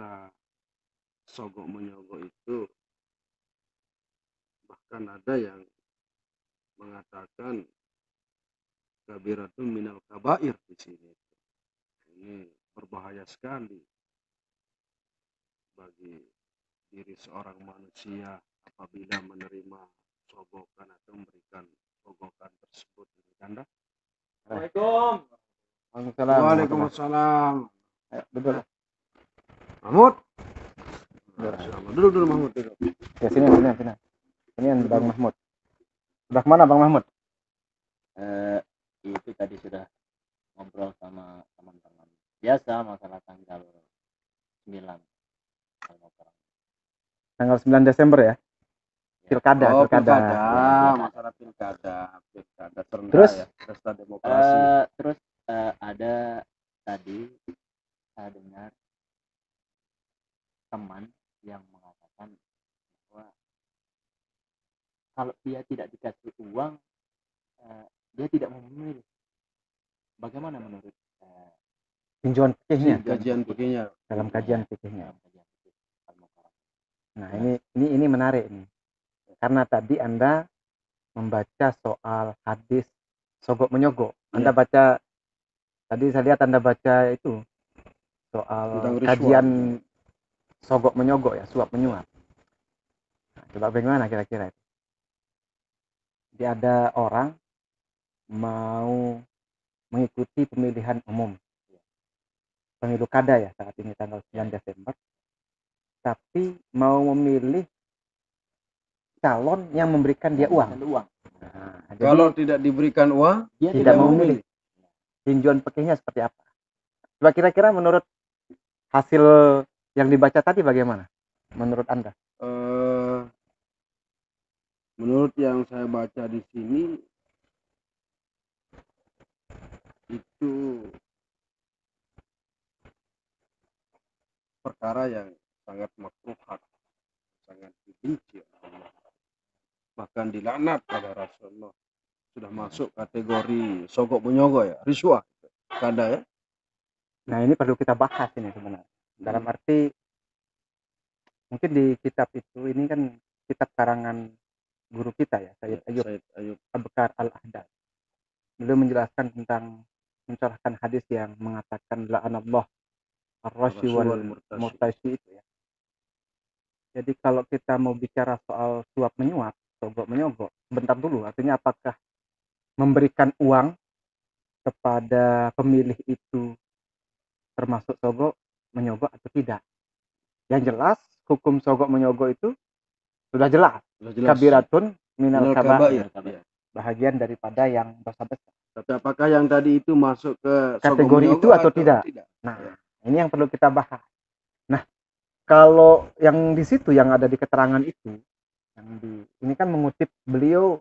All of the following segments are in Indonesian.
apakah sogok menyogok itu, bahkan ada yang mengatakan kabiratun minal kabair di sini. Ini berbahaya sekali bagi diri seorang manusia apabila menerima sogokan atau memberikan sogokan tersebut. Anda? Assalamualaikum. Waalaikumsalam. Ayo, duduk. Mahmud. Duduk. Duduk Mahmud. Duduk. Ya sini. Ini yang Bang Mahmud. Udah kemana Bang Mahmud? Itu tadi sudah ngobrol sama teman-teman. Biasa masalah tanggal 9. Tanggal 9 Desember ya? Pilkada. Masalah pilkada serentak. Terus? Ya, pesta demokrasi. Terus ada tadi saya dengar teman yang mengatakan bahwa kalau dia tidak dikasih uang, dia tidak mau memilih. Bagaimana menurut Tinjauan fikihnya? Kajian fikihnya. Dalam kajian fikihnya. Nah ini menarik nih. Karena tadi Anda membaca soal hadis sogok menyogok. Anda baca tadi saya lihat Anda baca itu soal kajian sogok menyogok ya, suap menyuap. Nah, coba bagaimana kira-kira itu? Jadi ada orang mau mengikuti pemilihan umum, pemilu kada ya saat ini tanggal 9 Desember, tapi mau memilih calon yang memberikan dia uang. Nah, kalau tidak diberikan uang, dia tidak mau memilih. Tinjauan fikihnya seperti apa? Coba kira-kira menurut hasil yang dibaca tadi bagaimana? Menurut Anda? Menurut yang saya baca di sini itu perkara yang sangat makruhat, sangat dibenci oleh Allah, bahkan dilaknat pada Rasulullah. Sudah masuk kategori sogok menyogok ya, riswah, kada ya. Nah ini perlu kita bahas ini sebenarnya. Dalam arti mungkin di kitab itu, ini kan kitab karangan guru kita ya, Sayyid Ayyub Abkar Al-Ahdal. Beliau menjelaskan tentang mencerahkan hadis yang mengatakan la'anallah ar-rashi wal murtashi itu ya. Jadi kalau kita mau bicara soal suap menyuap, sogok menyogok, bentar dulu, artinya apakah memberikan uang kepada pemilih itu termasuk sogok menyogok atau tidak? Yang jelas hukum sogok menyogok itu sudah jelas. Kabiratun minal kabair. Bahagian daripada yang dosa besar. Tapi apakah yang tadi itu masuk ke kategori itu atau tidak? Nah, ini yang perlu kita bahas. Nah, kalau yang di situ yang ada di keterangan itu, ini kan mengutip beliau,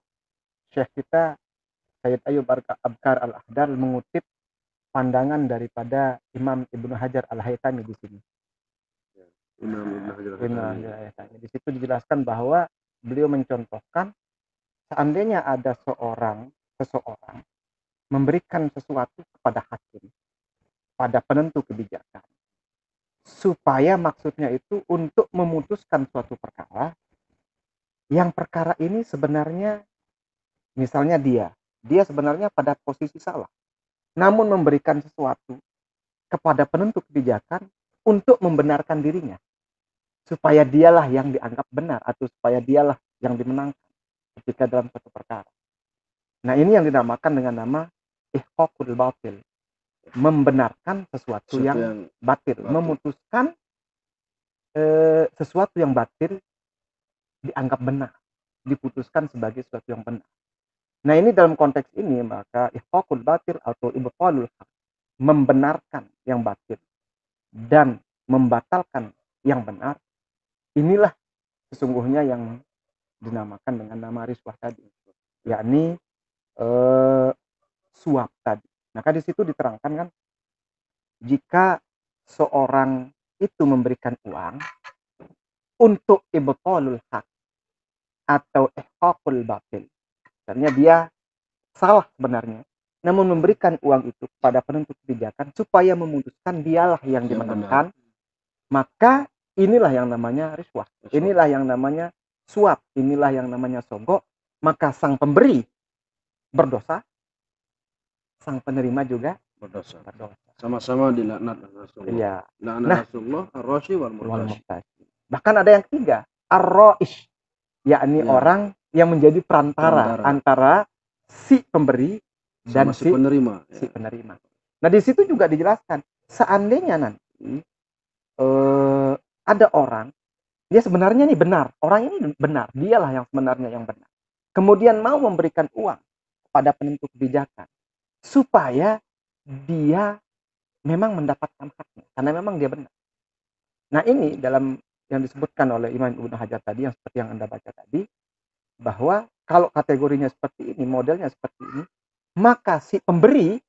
Syekh kita Sayyid Ayyub Abkar Al-Ahdal mengutip pandangan daripada Imam Ibnu Hajar Al-Haytami di sini. Di situ dijelaskan bahwa beliau mencontohkan seandainya ada seseorang memberikan sesuatu kepada hakim, pada penentu kebijakan, supaya maksudnya itu untuk memutuskan suatu perkara, yang perkara ini sebenarnya misalnya dia sebenarnya pada posisi salah, namun memberikan sesuatu kepada penentu kebijakan untuk membenarkan dirinya, supaya dialah yang dianggap benar atau supaya dialah yang dimenangkan ketika dalam suatu perkara. Nah ini yang dinamakan dengan nama ihqaqul batil, membenarkan sesuatu yang batil, memutuskan sesuatu yang batil dianggap benar, diputuskan sebagai sesuatu yang benar. Nah ini dalam konteks ini maka ihqaqul batil atau ibtalul haq, membenarkan yang batil dan membatalkan yang benar, inilah sesungguhnya yang dinamakan dengan nama riswah tadi, yakni suap tadi. Maka di situ diterangkan kan, jika seorang itu memberikan uang untuk ibtalul haq atau ihqaqul batil, artinya dia salah sebenarnya, namun memberikan uang itu kepada penentu kebijakan supaya memutuskan dialah yang dimenangkan, maka inilah yang namanya riswah, Riswah. inilah yang namanya suap, inilah yang namanya sogok. Maka sang pemberi berdosa, sang penerima juga berdosa. berdosa. Sama-sama dilaknat Rasulullah. Iya. Laknat Nah, Rasulullah ar-rashi wal wal murtashi. murtashi. Bahkan ada yang ketiga, ar-ra'ish, yakni Ya. orang yang menjadi perantara Perantara. antara si pemberi dan Sama si penerima. si penerima. Nah, di situ juga dijelaskan, seandainya nanti ada orang, dia sebenarnya nih benar, orang ini benar, dialah yang sebenarnya yang benar. Kemudian mau memberikan uang kepada penentu kebijakan supaya dia memang mendapatkan haknya, karena memang dia benar. Nah, ini dalam yang disebutkan oleh Imam Ibnu Hajar tadi, yang seperti yang Anda baca tadi, bahwa kalau kategorinya seperti ini, modelnya seperti ini, maka si pemberi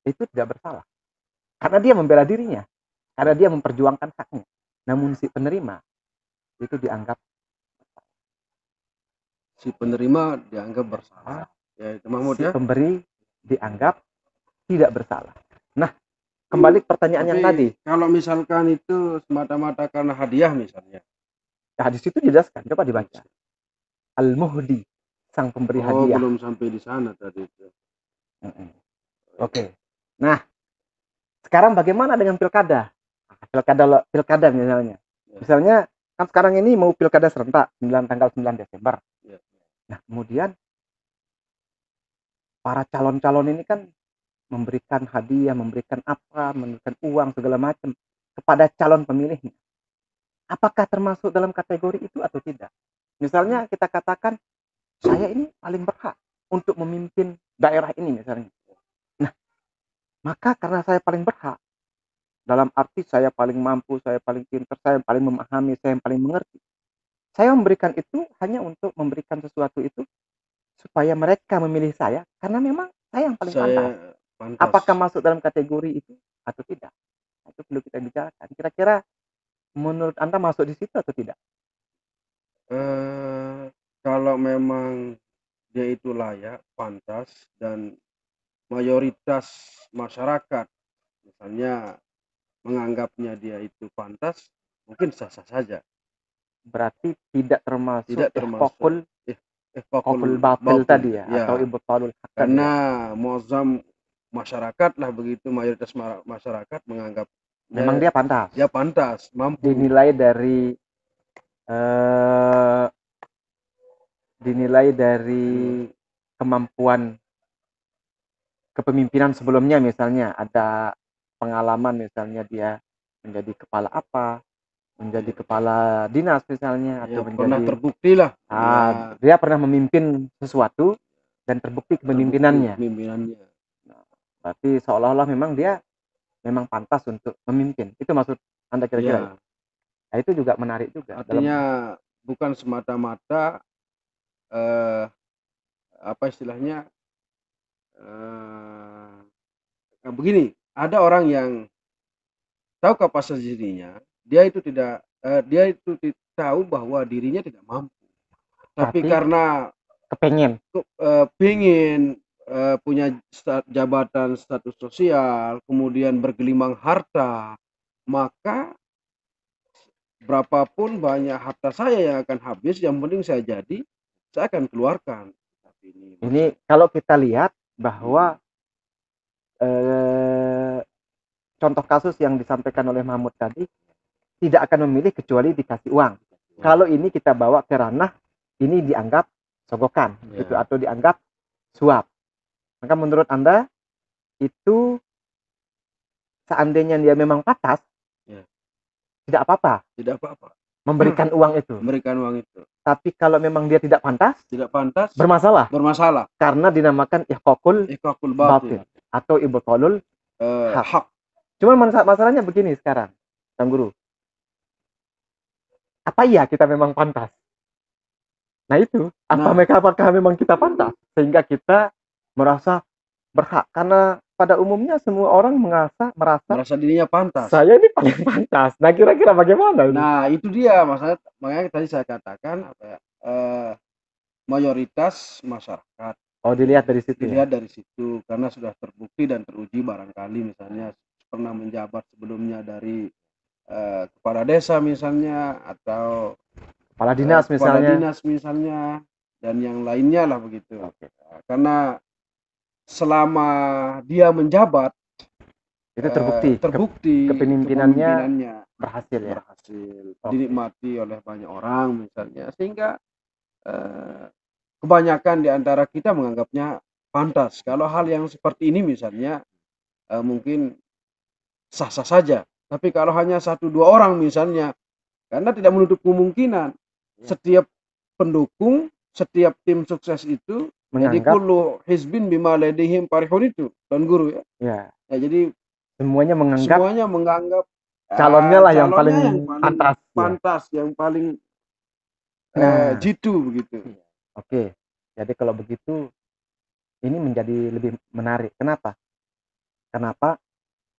itu tidak bersalah. Karena dia membela dirinya, karena dia memperjuangkan haknya. Namun si penerima itu dianggap Si penerima dianggap bersalah. Ya, itu Mahmud si ya. pemberi dianggap tidak bersalah. Nah, kembali ke pertanyaan yang tadi. Kalau misalkan itu semata-mata karena hadiah misalnya. Nah, di situ dijelaskan, coba dibaca. Al-Muhdi, sang pemberi hadiah. Belum sampai di sana tadi itu. Oke. Nah, sekarang bagaimana dengan pilkada? Pilkada misalnya. Ya. Misalnya kan sekarang ini mau pilkada serentak tanggal 9 Desember. Ya. Nah, kemudian para calon-calon ini kan memberikan hadiah, memberikan uang segala macam kepada calon pemilihnya. Apakah termasuk dalam kategori itu atau tidak? Misalnya kita katakan saya ini paling berhak untuk memimpin daerah ini misalnya. Nah, maka karena saya paling berhak, dalam arti saya paling mampu, saya paling pintar, saya paling memahami, saya yang paling mengerti. Saya memberikan itu hanya untuk memberikan sesuatu itu supaya mereka memilih saya karena memang saya yang paling pantas. Apakah masuk dalam kategori itu atau tidak? Itu perlu kita bicarakan. Kira-kira menurut Anda masuk di situ atau tidak? Kalau memang dia itu layak, pantas, dan mayoritas masyarakat misalnya menganggapnya dia itu pantas, mungkin sah-sah saja. Berarti tidak termasuk ihqaqul batil tadi ya, atau ibtalul haq. Karena muazzam masyarakat lah begitu, mayoritas masyarakat menganggap memang dia pantas. Dia pantas, mampu. Dinilai dari kemampuan kepemimpinan sebelumnya, misalnya ada pengalaman, misalnya dia menjadi kepala apa, menjadi kepala dinas misalnya, atau pernah terbukti lah. Dia pernah memimpin sesuatu dan terbukti kepemimpinannya. Nah, berarti seolah-olah memang dia memang pantas untuk memimpin. Itu maksud Anda kira-kira? Nah, itu juga menarik juga. Artinya bukan semata-mata apa istilahnya, begini, ada orang yang tahu kapasitas dirinya, dia itu tahu bahwa dirinya tidak mampu, tapi karena pengen punya jabatan, status sosial, kemudian bergelimang harta, maka berapapun banyak harta saya yang akan habis, yang penting saya akan keluarkan. Ini kalau kita lihat bahwa contoh kasus yang disampaikan oleh Mahmud tadi, tidak akan memilih kecuali dikasih uang. Kalau ini kita bawa ke ranah, ini dianggap sogokan, gitu, atau dianggap suap. Maka menurut Anda, itu seandainya dia memang pantas, tidak apa-apa. Tidak apa-apa. Memberikan uang itu. Tapi kalau memang dia tidak pantas, bermasalah. Karena dinamakan ihqaqul batil atau ibtalul haq. Cuman masalahnya begini sekarang, Kang Guru. Apa iya kita memang pantas? Nah itu, apakah memang kita pantas sehingga kita merasa berhak? Karena pada umumnya semua orang merasa dirinya pantas. Saya ini paling pantas. Nah, kira-kira bagaimana? Nah, itu dia makanya tadi saya katakan mayoritas masyarakat. Dilihat dari situ. Dari situ karena sudah terbukti dan teruji, barangkali misalnya pernah menjabat sebelumnya dari kepala desa misalnya, atau Kepala dinas kepala misalnya. dinas misalnya, dan yang lainnya lah begitu. Oke. Karena selama dia menjabat Itu terbukti terbukti kepemimpinannya kepemimpinannya berhasil ya. berhasil, Oke. dinikmati oleh banyak orang misalnya, sehingga kebanyakan di antara kita menganggapnya pantas. Kalau hal yang seperti ini misalnya mungkin sah-sah saja. Tapi kalau hanya 1-2 orang misalnya, karena tidak menutup kemungkinan setiap pendukung, setiap tim sukses itu jadi Menganggap kullu hizbin bima ladaihim farihun itu, Tuan Guru ya. ya, Ya, jadi semuanya semuanya menganggap calonnya lah yang paling calonnya yang paling pantas ya. pantas, yang paling Nah, jitu begitu. oke. Jadi kalau begitu ini menjadi lebih menarik. Kenapa?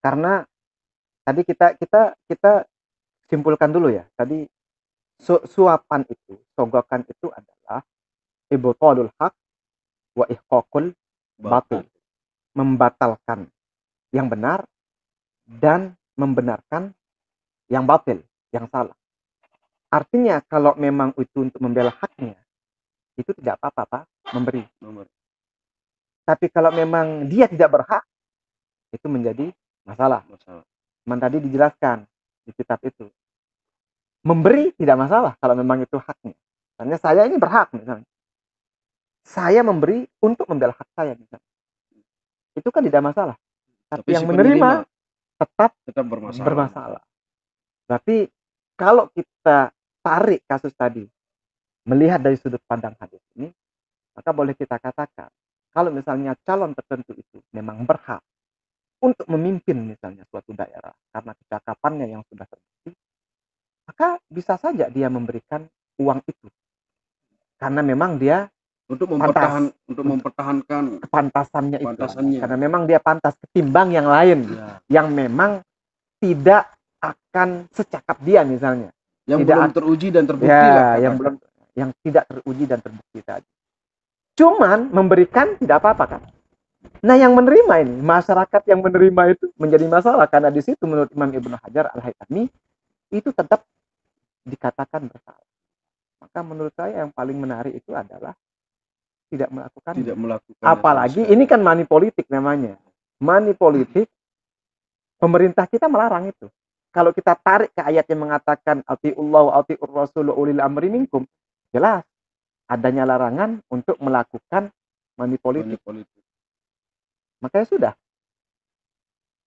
Karena tadi kita simpulkan dulu ya. Tadi suapan itu, sogokan itu adalah ibtalul haq wa ihqaqul batil. Membatalkan yang benar dan membenarkan yang batil, yang salah. Artinya kalau memang itu untuk membela haknya, itu tidak apa-apa Pak, memberi. Tapi kalau memang dia tidak berhak, itu menjadi masalah. Memang tadi dijelaskan di kitab itu. Memberi tidak masalah kalau memang itu haknya. Misalnya saya ini berhak misalnya. Saya memberi untuk membela hak saya misalnya. Itu kan tidak masalah. Tapi yang si menerima tetap bermasalah. Berarti kalau kita tarik kasus tadi, melihat dari sudut pandang hadis ini, maka boleh kita katakan, kalau misalnya calon tertentu itu memang berhak untuk memimpin misalnya suatu daerah, karena kecakapannya yang sudah terbukti, maka bisa saja dia memberikan uang itu. Karena memang dia untuk mempertahankan kepantasannya itu. Karena memang dia pantas ketimbang yang lain, yang memang tidak akan secakap dia misalnya. Yang belum teruji dan terbukti lah. Yang tidak teruji dan terbukti tadi. Cuman memberikan tidak apa-apa kan. Nah yang menerima ini, masyarakat yang menerima itu menjadi masalah. Karena di situ menurut Imam Ibnu Hajar Al-Haytami, itu tetap dikatakan bersalah. Maka menurut saya yang paling menarik itu adalah tidak melakukan. Apalagi ini kan money politik namanya. Money politik, pemerintah kita melarang itu. Kalau kita tarik ke ayat yang mengatakan atiullah wa atiur rasul ulil amri minkum, jelas adanya larangan untuk melakukan money politik. Makanya sudah.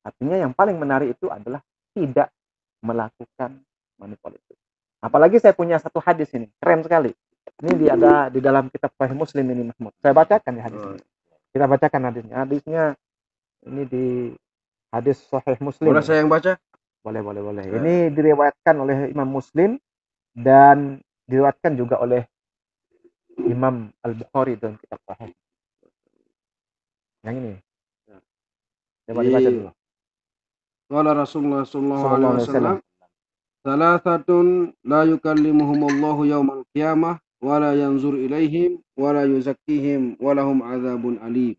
Artinya yang paling menarik itu adalah tidak melakukan money politik. Apalagi saya punya satu hadis ini, keren sekali. Ini ada di dalam kitab Sahih Muslim ini Mahmud. Saya bacakan di hadis ini. Kita bacakan hadisnya. Hadisnya ini di hadis Sahih Muslim. Boleh saya yang baca? Boleh. Ini diriwayatkan oleh Imam Muslim dan diriwayatkan juga oleh Imam Al-Bukhari dalam kitab Sahih. Yang ini. Coba dibaca dulu. Qala Rasulullah sallallahu alaihi wasallam, "Thalathatun la yukallimuhumullahu yaumal qiyamah wa la yanzur ilaihim wa la yuzakkihim wa lahum adzabun alim.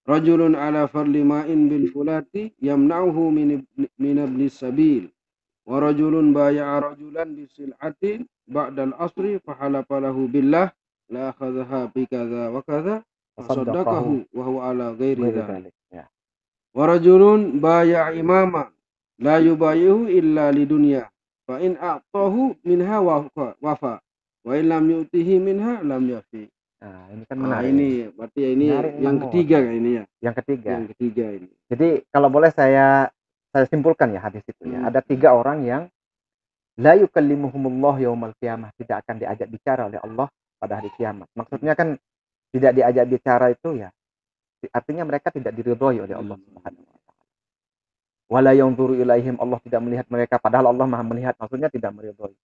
Rajulun ala farli ma'in bil fulati yamna'uhu min ibnis sabil. Wa rajulun baya'a rajulan bisil'atin ba'dal asri fahalafa lahu billah la akhadhaha bi kadza wa kadza fasaddaqahu wa huwa ala ghairi dzalik. Wa rajulun baya'a imama la yubayihu illa lidunya fa in a'tahu minha wafa wa in lam yu'tihi minha lam yafi." Nah, ini kan menarik. Ini berarti ini yang ketiga ini ya. Yang ketiga ini. Jadi kalau boleh saya simpulkan ya hadis itu ya. Ada 3 orang yang la yukallimuhumullah yaumal qiyamah, tidak akan diajak bicara oleh Allah pada hari kiamat. Maksudnya kan tidak diajak bicara itu ya artinya mereka tidak diridhoi oleh Allah Subhanahu wa taala. Wala yanzuru ilaihim, Allah tidak melihat mereka padahal Allah Maha melihat, maksudnya tidak meridhoi.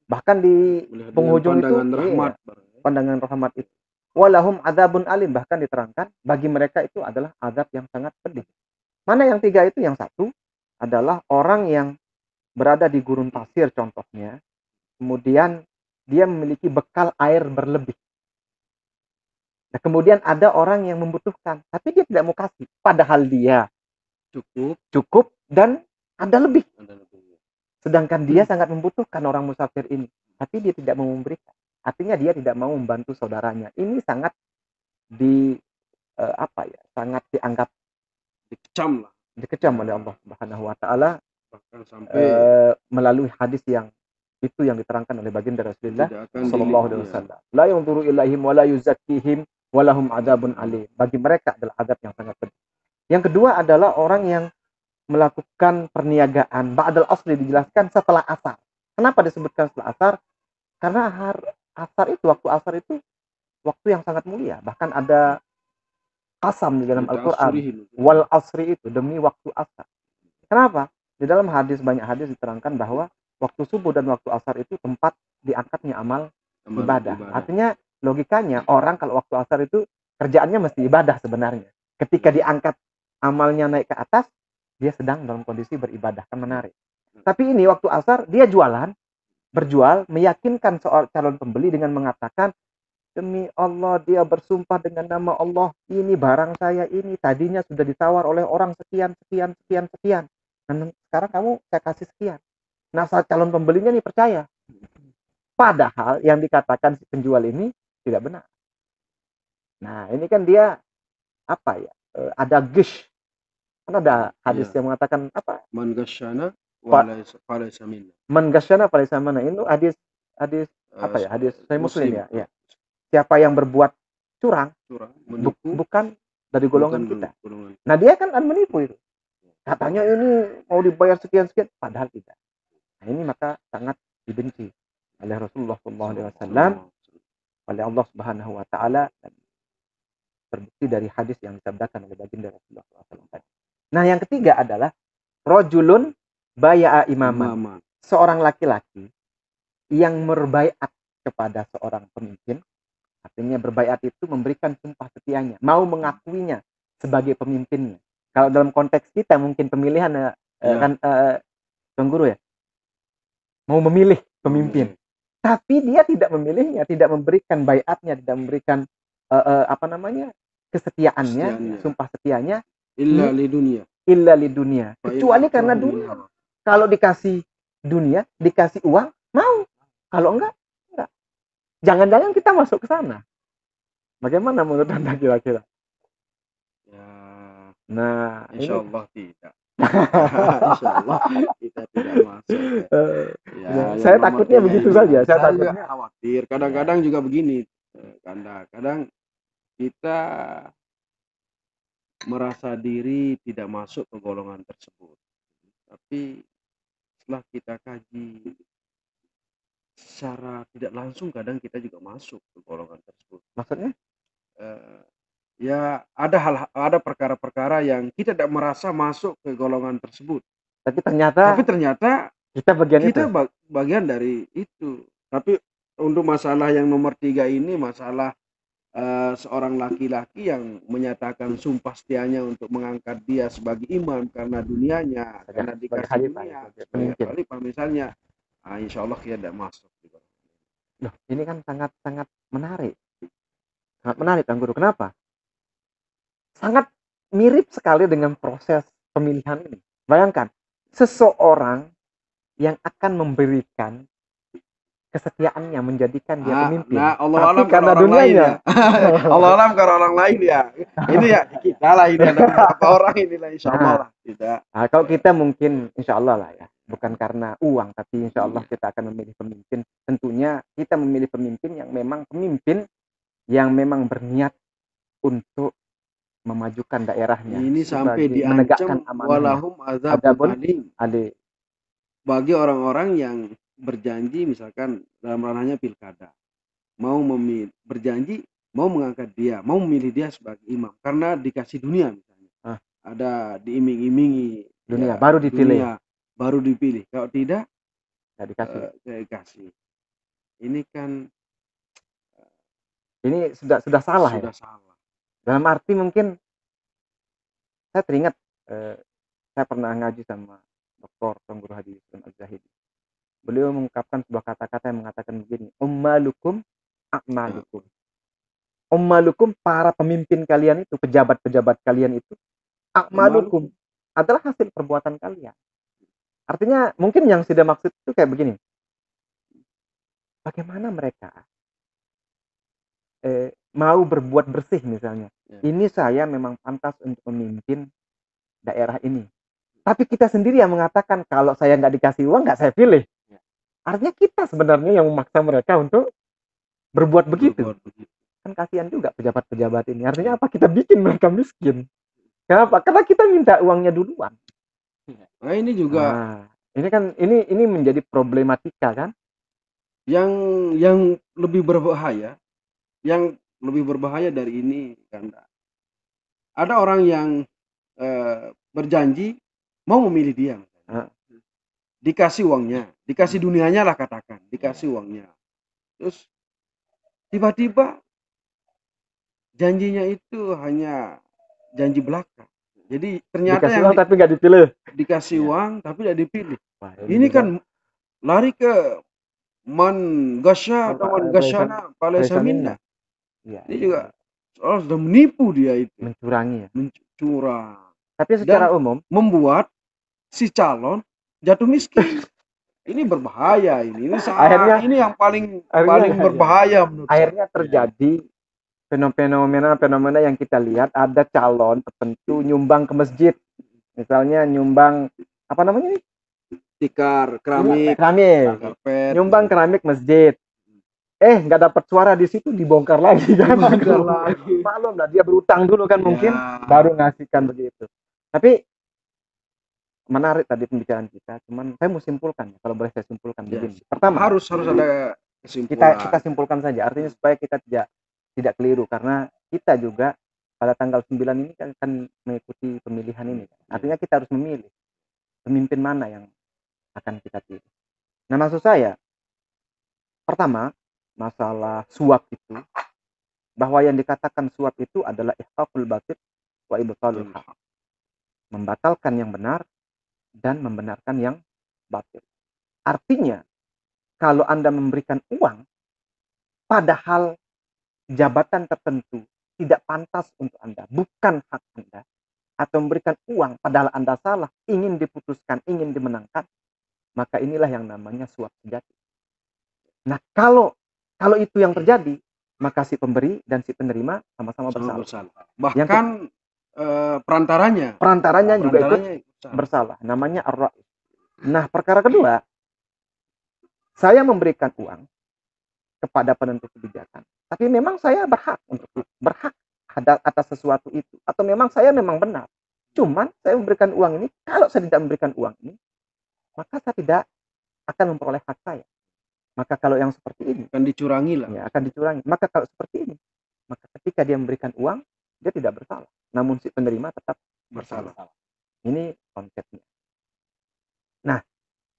Bahkan di penghujung itu pandangan rahmat itu. Walahum adzabun alim, bahkan diterangkan bagi mereka itu adalah azab yang sangat pedih. Mana yang 3 itu? Yang satu adalah orang yang berada di gurun pasir contohnya, kemudian dia memiliki bekal air berlebih. Nah, kemudian ada orang yang membutuhkan, tapi dia tidak mau kasih, padahal dia cukup dan ada lebih. Sedangkan dia sangat membutuhkan orang musafir ini, tapi dia tidak mau memberikan. Artinya dia tidak mau membantu saudaranya. Ini sangat sangat dianggap Dikecam lah, dikecam oleh Allah Subhanahu wa taala bahkan sampai melalui hadis yang diterangkan oleh baginda Rasulullah tidak akan sallallahu alaihi dilihat. wasallam. La yanzuru ilaihim wa la yuzakkihim wa lahum adzabun alim. Bagi mereka adalah azab yang sangat pedih. Yang kedua adalah orang yang melakukan perniagaan ba'dal asri, dijelaskan setelah asar. Kenapa disebutkan setelah asar? Karena waktu asar itu waktu yang sangat mulia. Bahkan ada qasam di dalam Al-Qur'an. Wal asri itu demi waktu asar. Kenapa? Di dalam banyak hadis diterangkan bahwa waktu subuh dan waktu asar itu tempat diangkatnya amal ibadah. Artinya logikanya orang kalau waktu asar itu kerjaannya mesti ibadah sebenarnya. Ketika diangkat amalnya naik ke atas, dia sedang dalam kondisi beribadah, kan menarik. Tapi ini waktu asar dia berjual, meyakinkan soal calon pembeli dengan mengatakan, demi Allah dia bersumpah dengan nama Allah, ini barang saya ini tadinya sudah ditawar oleh orang sekian. Dan sekarang saya kasih sekian. Nah, saat calon pembelinya nih percaya. Padahal yang dikatakan si penjual ini tidak benar. Nah, ini kan dia ada gish. Kan ada hadis yang mengatakan apa? Man ghasyana falaysa minna. Man ghasyana falaysa minna. Itu hadis hadis Sahih Muslim ya. Ya. Siapa yang berbuat curang bukan dari golongan kita. Nah, dia kan menipu itu. Katanya ini mau dibayar sekian, padahal tidak. Nah, ini maka sangat dibenci oleh Rasulullah SAW, oleh Allah Subhanahu wa taala, dan terbukti dari hadis yang disabdakan oleh baginda Rasulullah SAW. Nah, yang ketiga adalah rajulun baya'a imaman. Seorang laki-laki yang berbaiat kepada seorang pemimpin. Artinya berbaiat itu memberikan sumpah setianya, mau mengakuinya sebagai pemimpinnya. Kalau dalam konteks kita mungkin pemilihan Tuan Guru ya, mau memilih pemimpin, tapi dia tidak memilihnya, tidak memberikan baiatnya, tidak memberikan kesetiaannya, sumpah setianya, illa li dunia, kecuali karena dunia. Kalau dikasih dunia, dikasih uang, mau. Kalau enggak. Jangan-jangan kita masuk ke sana. Bagaimana menurut Anda kira-kira? Ya, nah, insyaallah tidak. Insyaallah kita tidak masuk. Saya takutnya begitu saja. Saya takutnya khawatir. Kadang-kadang juga begini, kadang kita merasa diri tidak masuk ke golongan tersebut. Tapi setelah kita kaji secara tidak langsung, kadang kita juga masuk ke golongan tersebut. Maksudnya? Ya ada perkara-perkara yang kita tidak merasa masuk ke golongan tersebut. Tapi ternyata kita bagian dari itu. Tapi untuk masalah yang nomor 3 ini, masalah seorang laki-laki yang menyatakan sumpah setianya untuk mengangkat dia sebagai imam karena dunianya, karena dikasih dunia, khalifah misalnya, insya Allah dia tidak masuk. Loh, ini kan sangat menarik. Sangat menarik, Kang Guru. Kenapa? Sangat mirip sekali dengan proses pemilihan ini. Bayangkan, seseorang yang akan memberikan kesetiaannya, menjadikan dia pemimpin. Nah, Allah alam karena dunianya. Allah alam karena orang lain ya. Ini ya kita lah, ini ada beberapa orang inilah, insya Allah lah. Tidak. Nah, kalau kita mungkin insya Allah lah ya. Bukan karena uang, tapi insya Allah kita akan memilih pemimpin. Tentunya kita memilih pemimpin yang memang berniat untuk memajukan daerahnya. Ini sampai diancam walahum adzabun alim. Bagi orang-orang yang berjanji, misalkan dalam ranahnya pilkada, mau berjanji mau mengangkat dia, mau memilih dia sebagai imam karena dikasih dunia misalnya. Ada diiming-imingi dunia, baru dipilih. Kalau tidak, dikasih. Ini kan sudah salah. Dalam arti mungkin saya teringat saya pernah ngaji sama Dr. Tuan Guru Haji Yusran Az-Zahidi. Beliau mengungkapkan sebuah kata-kata yang mengatakan begini, ummalukum a'malukum. Ummalukum, para pemimpin kalian itu, pejabat-pejabat kalian itu, a'malukum adalah hasil perbuatan kalian. Artinya mungkin yang sudah maksud itu kayak begini. Bagaimana mereka mau berbuat bersih misalnya. Ya. Ini saya memang pantas untuk memimpin daerah ini. Tapi kita sendiri yang mengatakan kalau saya nggak dikasih uang nggak saya pilih. Ya. Artinya kita sebenarnya yang memaksa mereka untuk berbuat begitu. Berbuat begitu. Kan kasihan juga pejabat-pejabat ini. Artinya apa? Kita bikin mereka miskin. Kenapa? Karena kita minta uangnya duluan. Nah ini juga Nah, ini kan ini menjadi problematika kan? yang lebih berbahaya, yang lebih berbahaya dari ini kan ada orang yang berjanji mau memilih dia, dikasih uangnya, dikasih dunianya lah katakan, dikasih uangnya, terus tiba-tiba janjinya itu hanya janji belaka. Jadi ternyata Dikasih yang uang tapi nggak dipilih. dikasih uang tapi tidak dipilih. Wah, Ini juga kan lari ke man gasya atau man gasyana palesa minna. ya, Ini juga soal sudah menipu dia itu, mencurangi ya. mencurang, Tapi secara dan umum membuat si calon jatuh miskin. Ini berbahaya ini. Akhirnya- ini yang paling akhirnya- berbahaya menurut akhirnya saya. terjadi fenomena yang kita lihat, ada calon tertentu nyumbang ke masjid. Misalnya nyumbang apa namanya? Tikar, Keramik. karpet, Nyumbang keramik masjid. Nggak dapat suara di situ, dibongkar lagi kan. Dibongkar lagi. Maklum lah, dia berutang dulu kan Ya. mungkin baru ngasihkan begitu. Tapi menarik tadi pembicaraan kita, cuman saya mau simpulkan ya, kalau boleh saya simpulkan Ya. begini. Pertama, harus ada kesimpulan. kita simpulkan saja, artinya supaya kita tidak keliru, karena kita juga pada tanggal 9 ini kan akan mengikuti pemilihan ini. Artinya kita harus memilih pemimpin mana yang akan kita pilih. Nah, maksud saya, pertama, masalah suap itu, bahwa yang dikatakan suap itu adalah ihqaqul batil wa ibtalul haq. Membatalkan yang benar dan membenarkan yang batil. Artinya, kalau Anda memberikan uang, padahal jabatan tertentu tidak pantas untuk Anda, bukan hak Anda, atau memberikan uang padahal Anda salah, ingin diputuskan, ingin dimenangkan, maka inilah yang namanya suap sejati. Nah, kalau itu yang terjadi, maka si pemberi dan si penerima sama-sama bersalah. Bahkan perantaranya juga ikut bersalah. Namanya ar-ra'i. Nah, perkara kedua, saya memberikan uang kepada penentu kebijakan, tapi memang saya berhak atas sesuatu itu, atau memang saya memang benar. Cuman saya memberikan uang ini, kalau saya tidak memberikan uang ini, maka saya tidak akan memperoleh hak saya. Maka kalau yang seperti ini akan dicurangi lah. Ya, akan dicurangi. Maka kalau seperti ini, maka ketika dia memberikan uang, dia tidak bersalah. Namun si penerima tetap bersalah. Ini konsepnya. Nah,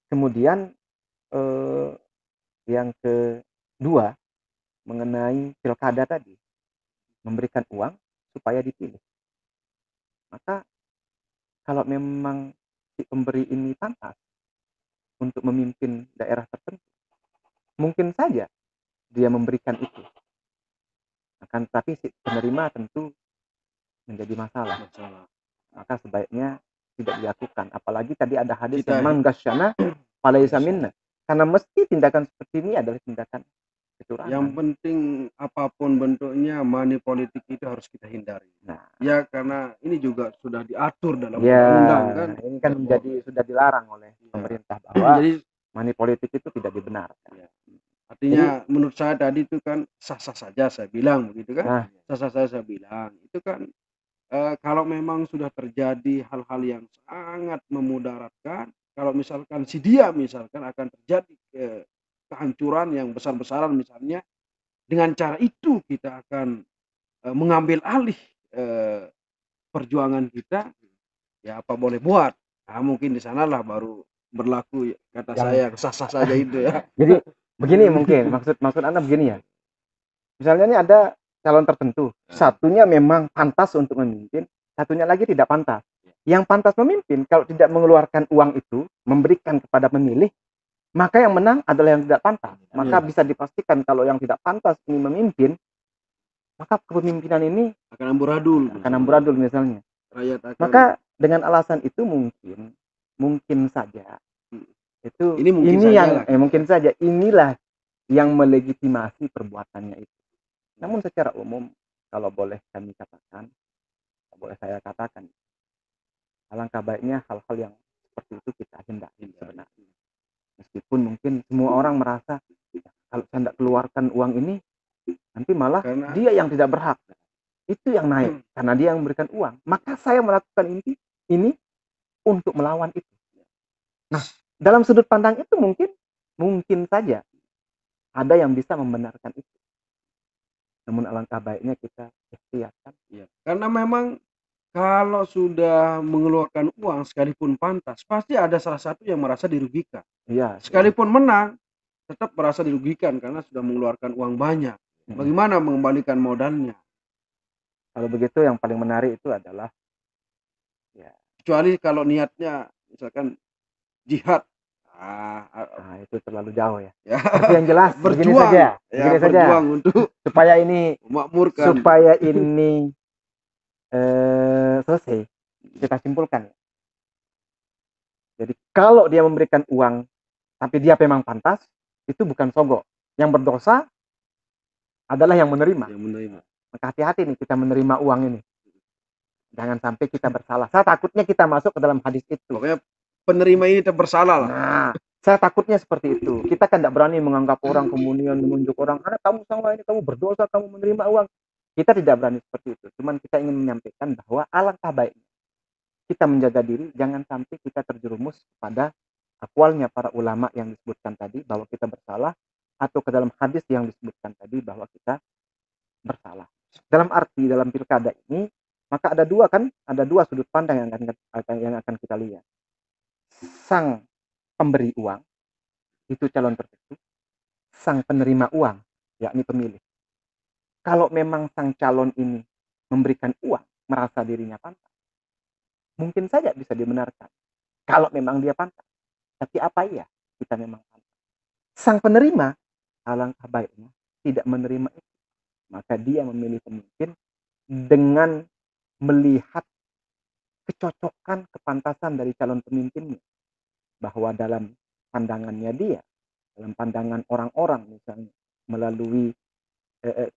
kemudian yang kedua, mengenai pilkada tadi, memberikan uang supaya dipilih. Maka kalau memang si pemberi ini pantas untuk memimpin daerah tertentu, mungkin saja dia memberikan itu. Akan tetapi si penerima tentu menjadi masalah. Maka sebaiknya tidak dilakukan. Apalagi tadi ada hadis yang man gasyana falaysa minna. Karena mesti tindakan seperti ini adalah tindakan kecurangan. Yang penting apapun bentuknya, money politik itu harus kita hindari. Nah, ya karena ini juga sudah diatur dalam ya, undang-undang kan. Ini kan sudah dilarang oleh pemerintah bahwa jadi money politik itu tidak dibenarkan. Ya. Artinya menurut saya tadi itu kan sah-sah saja saya bilang begitu kan. Sah-sah saja saya bilang. Itu kan kalau memang sudah terjadi hal-hal yang sangat memudaratkan, kalau misalkan si dia misalkan akan terjadi kehancuran yang besar-besaran misalnya, dengan cara itu kita akan mengambil alih perjuangan kita, ya apa boleh buat. Nah, mungkin di sanalah baru berlaku kata saya sah-sah saja itu ya. Jadi begini mungkin maksud Anda begini ya. Misalnya ini ada calon tertentu, satunya memang pantas untuk memimpin, satunya lagi tidak pantas. Yang pantas memimpin kalau tidak mengeluarkan uang itu, memberikan kepada pemilih, maka yang menang adalah yang tidak pantas. Maka bisa dipastikan kalau yang tidak pantas ini memimpin, maka kepemimpinan ini akan amburadul misalnya. Maka dengan alasan itu mungkin saja Itu Ini mungkin ini saja yang lah. mungkin saja inilah yang melegitimasi perbuatannya itu. Namun secara umum kalau boleh kami katakan, boleh saya katakan, alangkah baiknya hal-hal yang seperti itu kita hindari sebenarnya. Meskipun mungkin semua orang merasa kalau saya tidak keluarkan uang ini nanti malah Karena dia yang tidak berhak. Itu yang naik karena dia yang memberikan uang. Maka saya melakukan ini untuk melawan itu. Nah, dalam sudut pandang itu mungkin saja ada yang bisa membenarkan itu. Namun alangkah baiknya kita ikhtiarkan. ya, karena memang kalau sudah mengeluarkan uang sekalipun pantas, pasti ada salah satu yang merasa dirugikan. Iya, Sekalipun menang, tetap merasa dirugikan karena sudah mengeluarkan uang banyak. Bagaimana mengembalikan modalnya? Kalau begitu yang paling menarik itu adalah ya, Kecuali kalau niatnya misalkan jihad. nah itu terlalu jauh ya. Ya, Tapi yang jelas begini berjuang, saja, ya, begini saja berjuang untuk supaya ini memakmurkan. selesai kita simpulkan. Jadi kalau dia memberikan uang tapi dia memang pantas, itu bukan sogok. Yang berdosa adalah yang menerima. Yang menerima. Maka hati-hati nih kita menerima uang ini. Jangan sampai kita bersalah. Saya takutnya kita masuk ke dalam hadis itu. Pokoknya penerima ini bersalah lah. Nah, saya takutnya seperti itu. Kita kan tidak berani menganggap orang kemudian menunjuk orang, kamu salah ini, kamu berdosa, kamu menerima uang. Kita tidak berani seperti itu. Cuman kita ingin menyampaikan bahwa alangkah baiknya kita menjaga diri, jangan sampai kita terjerumus pada akwalnya para ulama yang disebutkan tadi bahwa kita bersalah, atau ke dalam hadis yang disebutkan tadi bahwa kita bersalah. Dalam arti dalam pilkada ini, maka ada dua sudut pandang yang akan kita lihat. Sang pemberi uang itu calon tertentu, sang penerima uang yakni pemilih. Kalau memang sang calon ini memberikan uang merasa dirinya pantas, mungkin saja bisa dibenarkan kalau memang dia pantas. Tapi apa iya kita memang pantas? Sang penerima alangkah baiknya tidak menerima itu. Maka dia memilih pemimpin dengan melihat kecocokan, kepantasan dari calon pemimpinnya. Bahwa dalam pandangannya dia, dalam pandangan orang-orang misalnya, melalui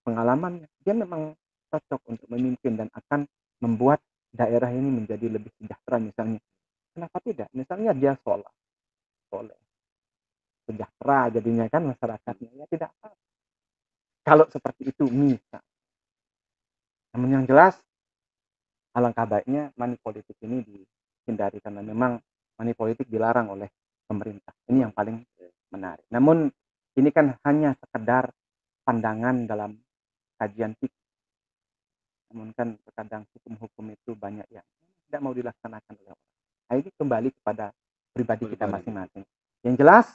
pengalamannya, dia memang cocok untuk memimpin dan akan membuat daerah ini menjadi lebih sejahtera misalnya. Kenapa tidak? Misalnya dia soleh, sejahtera jadinya kan masyarakatnya, ya tidak apa. Kalau seperti itu misal. Namun yang jelas, alangkah baiknya money politik ini dihindari karena memang money politik dilarang oleh pemerintah. Ini yang paling menarik. Namun ini kan hanya sekedar pandangan dalam kajian fikih. Namun kan terkadang hukum-hukum itu banyak yang tidak mau dilaksanakan oleh orang. Nah, ini kembali kepada pribadi kita masing-masing. Yang jelas,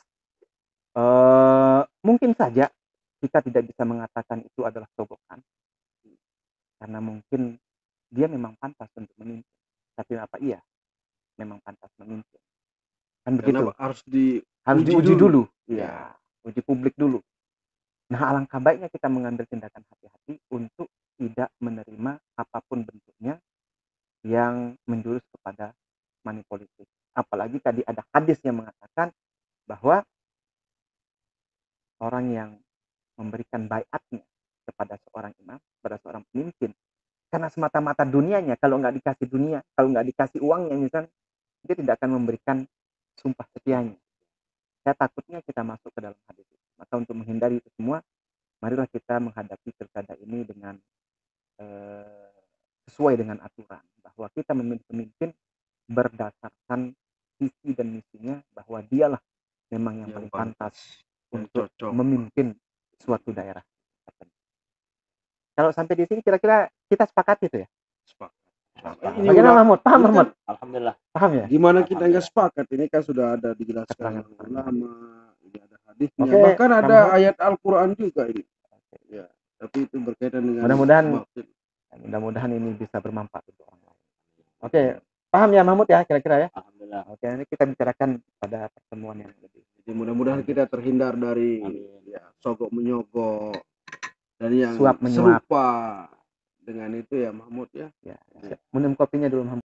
mungkin saja kita tidak bisa mengatakan itu adalah sogokan. Karena mungkin dia memang pantas untuk memimpin. Tapi apa iya memang pantas memimpin? Kan begitu. Harus diuji dulu. Ya, uji publik dulu. Nah, alangkah baiknya kita mengambil tindakan hati-hati untuk tidak menerima apapun bentuknya yang menjurus kepada money politik. Apalagi tadi ada hadis yang mengatakan bahwa orang yang memberikan baiatnya kepada seorang imam, kepada seorang pemimpin, karena semata-mata dunianya, kalau nggak dikasih dunia, kalau nggak dikasih uangnya misalnya, dia tidak akan memberikan sumpah setianya. Saya takutnya kita masuk ke dalam hadis itu. Maka untuk menghindari itu semua, marilah kita menghadapi pilkada ini dengan sesuai dengan aturan, bahwa kita memilih pemimpin berdasarkan visi dan misinya, bahwa dialah memang yang paling pantas untuk memimpin suatu daerah. Kalau sampai di sini kira-kira kita sepakat itu ya? Sepakat. Bagaimana Mahmud? Paham Mahmud? Alhamdulillah. Paham ya? Gimana kita nggak sepakat? Ini kan sudah ada dijelaskan ulama, ini ada hadisnya, bahkan ada ayat Al-Quran juga ini. Ya, tapi itu berkaitan dengan mudah-mudahan ini bisa bermanfaat untuk orang lain. Oke, paham ya Mahmud ya kira-kira ya? Alhamdulillah. Oke, ini kita bicarakan pada pertemuan yang lebih. Jadi mudah-mudahan kita terhindar dari sogok menyogok dan yang serupa dengan itu ya Mahmud ya. Ya. Minum kopinya dulu Mahmud.